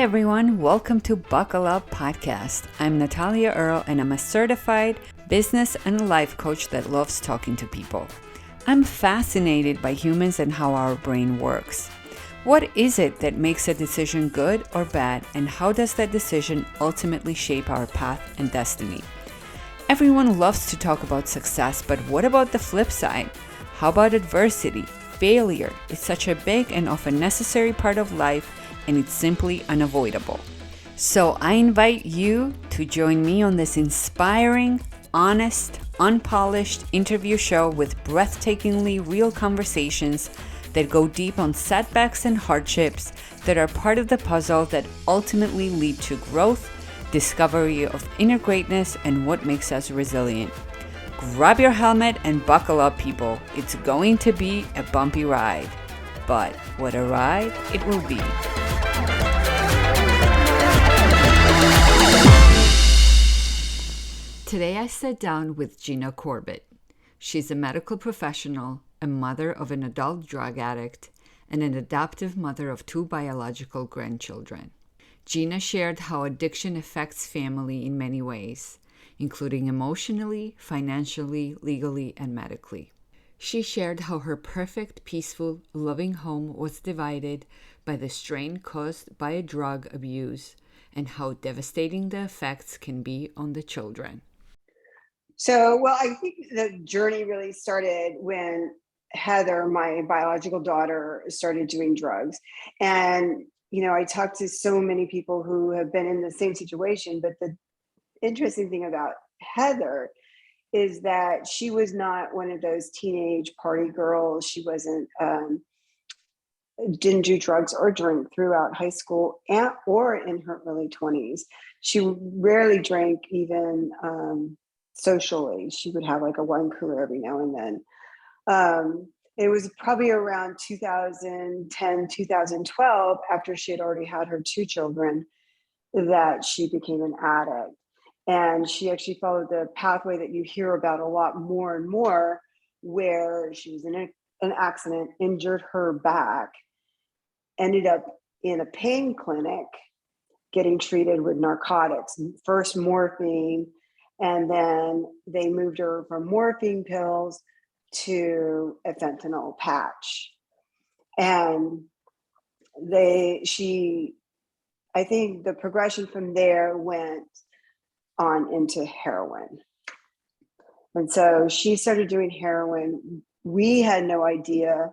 Hi everyone, welcome to Buckle Up Podcast. I'm Natalia Earle and I'm a certified business and life coach that loves talking to people. I'm fascinated by humans and how our brain works. What is it that makes a decision good or bad, and how does that decision ultimately shape our path and destiny? Everyone loves to talk about success, but what about the flip side? How about adversity? Failure is such a big and often necessary part of life, and it's simply unavoidable. So I invite you to join me on this inspiring, honest, unpolished interview show with breathtakingly real conversations that go deep on setbacks and hardships that are part of the puzzle that ultimately lead to growth, discovery of inner greatness, and what makes us resilient. Grab your helmet and buckle up, people. It's going to be a bumpy ride. But what a ride it will be. Today I sat down with Gina Corbett. She's a medical professional, a mother of an adult drug addict, and an adoptive mother of 2 biological grandchildren. Gina shared how addiction affects family in many ways, including emotionally, financially, legally, and medically. She shared how her perfect, peaceful, loving home was divided by the strain caused by a drug abuse and how devastating the effects can be on the children. I think the journey really started when Heather, my biological daughter, started doing drugs. And, I talked to so many people who have been in the same situation. But the interesting thing about Heather is that she was not one of those teenage party girls. She didn't do drugs or drink throughout high school or in her early 20s. She rarely drank even socially. She would have like a wine cooler every now and then. It was probably around 2010, 2012, after she had already had her 2 children, that she became an addict. And she actually followed the pathway that you hear about a lot more and more, where she was in an accident, injured her back, ended up in a pain clinic getting treated with narcotics, first morphine, and then they moved her from morphine pills to a fentanyl patch. And I think the progression from there went on into heroin. And so she started doing heroin. We had no idea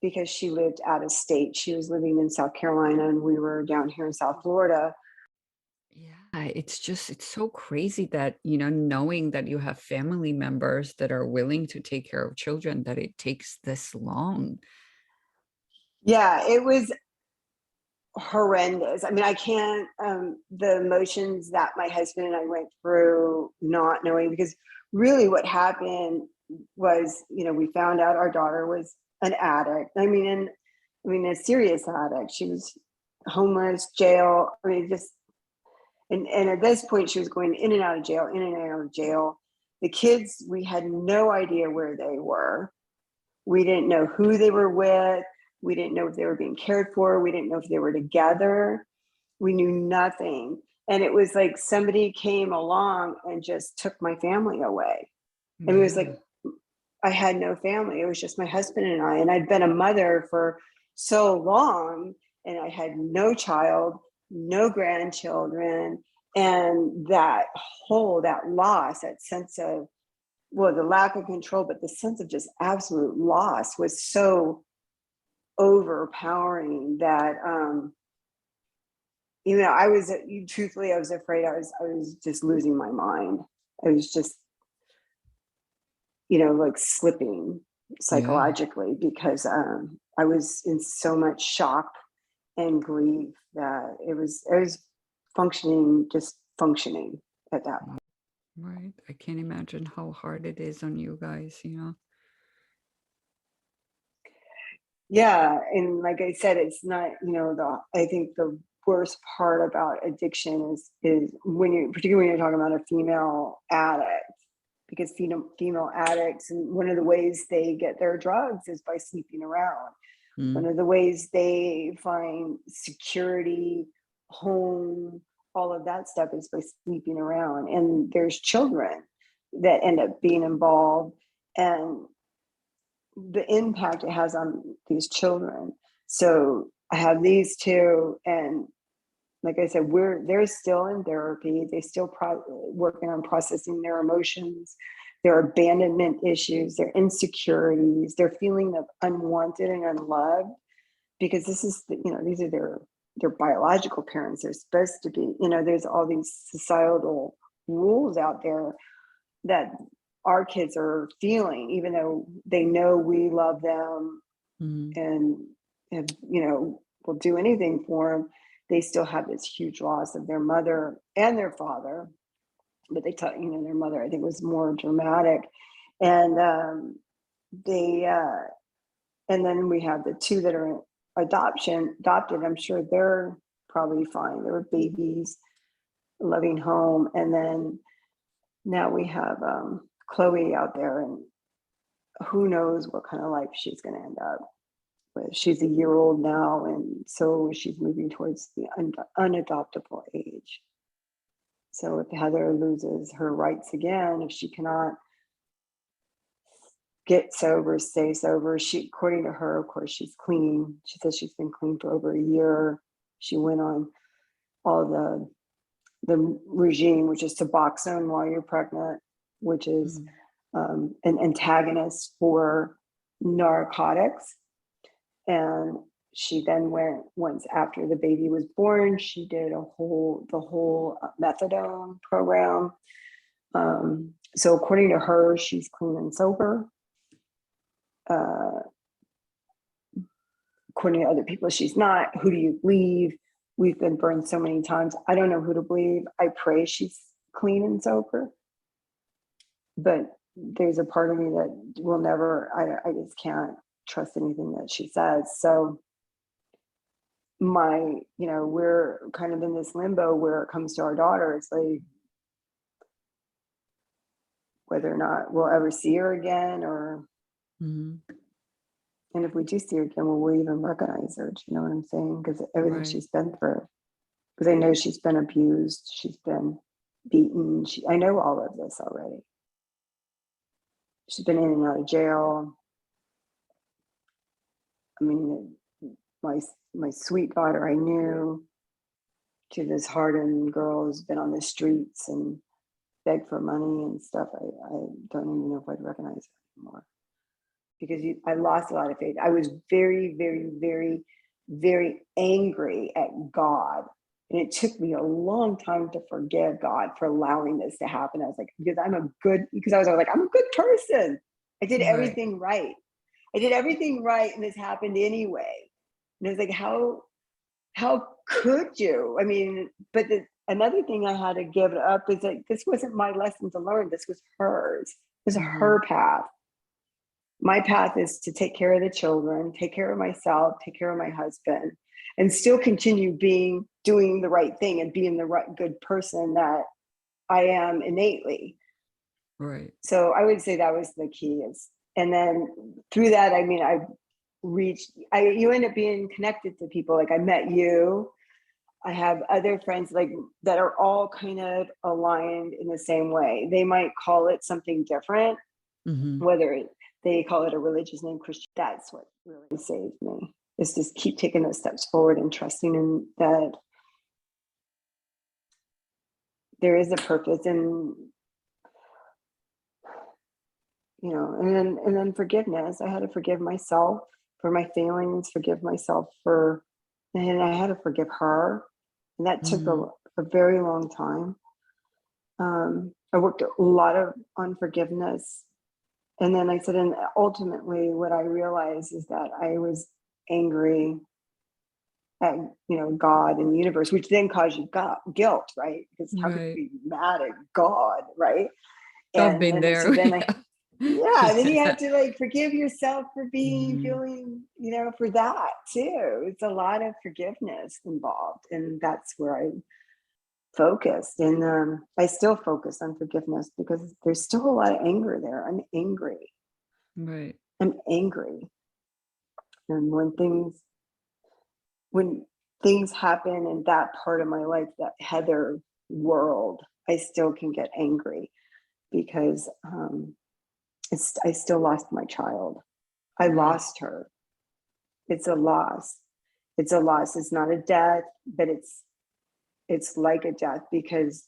because she lived out of state. She was living in South Carolina and we were down here in South Florida. Yeah, it's so crazy that, knowing that you have family members that are willing to take care of children, that it takes this long. Yeah, it was horrendous. I mean, I can't, the emotions that my husband and I went through not knowing, because really what happened was, we found out our daughter was an addict. I mean, a serious addict. She was homeless, jail. I mean, and at this point she was going in and out of jail, in and out of jail. The kids, we had no idea where they were. We didn't know who they were with. We didn't know if they were being cared for. We didn't know if they were together. We knew nothing. And it was like somebody came along and just took my family away. I mean, it was like I had no family. It was just my husband and I. And I'd been a mother for so long, and I had no child, no grandchildren. And that loss, that sense of, the lack of control, but the sense of just absolute loss was so overpowering that truthfully, I was afraid I was just losing my mind. I was just like slipping psychologically, because I was in so much shock and grief that I was functioning at that point. Right. I can't imagine how hard it is on you guys, Yeah. And like I said, it's not, I think the worst part about addiction is particularly when you're talking about a female addict, because female addicts, and one of the ways they get their drugs is by sleeping around. One of the ways they find security home, all of that stuff is by sleeping around. And there's children that end up being involved, and the impact it has on these children. So I have these two, and like I said, they're still in therapy. They still working on processing their emotions, their abandonment issues, their insecurities, their feeling of unwanted and unloved, because this is these are their biological parents. They're supposed to be, there's all these societal rules out there that our kids are feeling, even though they know we love them and will do anything for them. They still have this huge loss of their mother and their father, but they taught, their mother, I think, was more dramatic. And and then we have the two that are adopted. I'm sure they're probably fine. They were babies, loving home. And then now we have Chloe out there, and who knows what kind of life she's going to end up with. She's a year old now, and so she's moving towards the unadoptable age. So if Heather loses her rights again, if she cannot get sober, stay sober, according to her, of course, she's clean. She says she's been clean for over a year. She went on all the regime, which is Suboxone while you're pregnant, which is an antagonist for narcotics. And she then once after the baby was born, she did the whole methadone program. So according to her, she's clean and sober. According to other people, she's not. Who do you believe? We've been burned so many times. I don't know who to believe. I pray she's clean and sober. But there's a part of me that will never, I just can't trust anything that she says. So we're kind of in this limbo where it comes to our daughter. It's like whether or not we'll ever see her again, or and if we do see her again, will we even recognize her? Do you know what I'm saying? Because everything she's been through. Because I know she's been abused, she's been beaten. I know all of this already. She's been in and out of jail. I mean, my sweet daughter I knew, to this hardened girl who's been on the streets and begged for money and stuff. I don't even know if I'd recognize her anymore, because I lost a lot of faith. I was very, very, very, very angry at God. And it took me a long time to forgive God for allowing this to happen. I was like, because I was like, I'm a good person. I did everything right. I did everything right, and this happened anyway. And I was like, how could you? I mean, but another thing I had to give up is that this wasn't my lesson to learn. This was hers. This was her path. My path is to take care of the children, take care of myself, take care of my husband, and still continue doing the right thing and being the right good person that I am innately. Right. So I would say that was the key. And then through that, I mean, you end up being connected to people. Like I met you. I have other friends that are all kind of aligned in the same way. They might call it something different, whether they call it a religious name, Christian. That's what really saved me, is just keep taking those steps forward and trusting in that there is a purpose. And and then forgiveness. I had to forgive myself for my failings, forgive myself and I had to forgive her. And that took a very long time. I worked a lot on forgiveness. And then I said, and ultimately what I realized is that I was angry at, God and the universe, which then caused you guilt, right? Because how could you be mad at God, right? I've been there. So then then you have to forgive yourself for feeling, for that too. It's a lot of forgiveness involved. And that's where I focused. And I still focus on forgiveness because there's still a lot of anger there. I'm angry. Right. I'm angry. And when things happen in that part of my life, that Heather world, I still can get angry because I still lost my child. I lost her. It's a loss. It's a loss. It's not a death, but it's like a death, because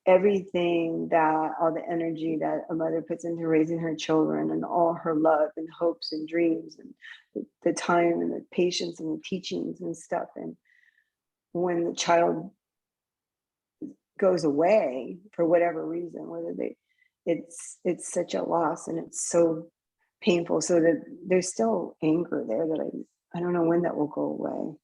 everything that, all the energy that a mother puts into raising her children, and all her love and hopes and dreams, and the time and the patience and the teachings and stuff. And when the child goes away for whatever reason, it's such a loss, and it's so painful. So that there's still anger there that I don't know when that will go away.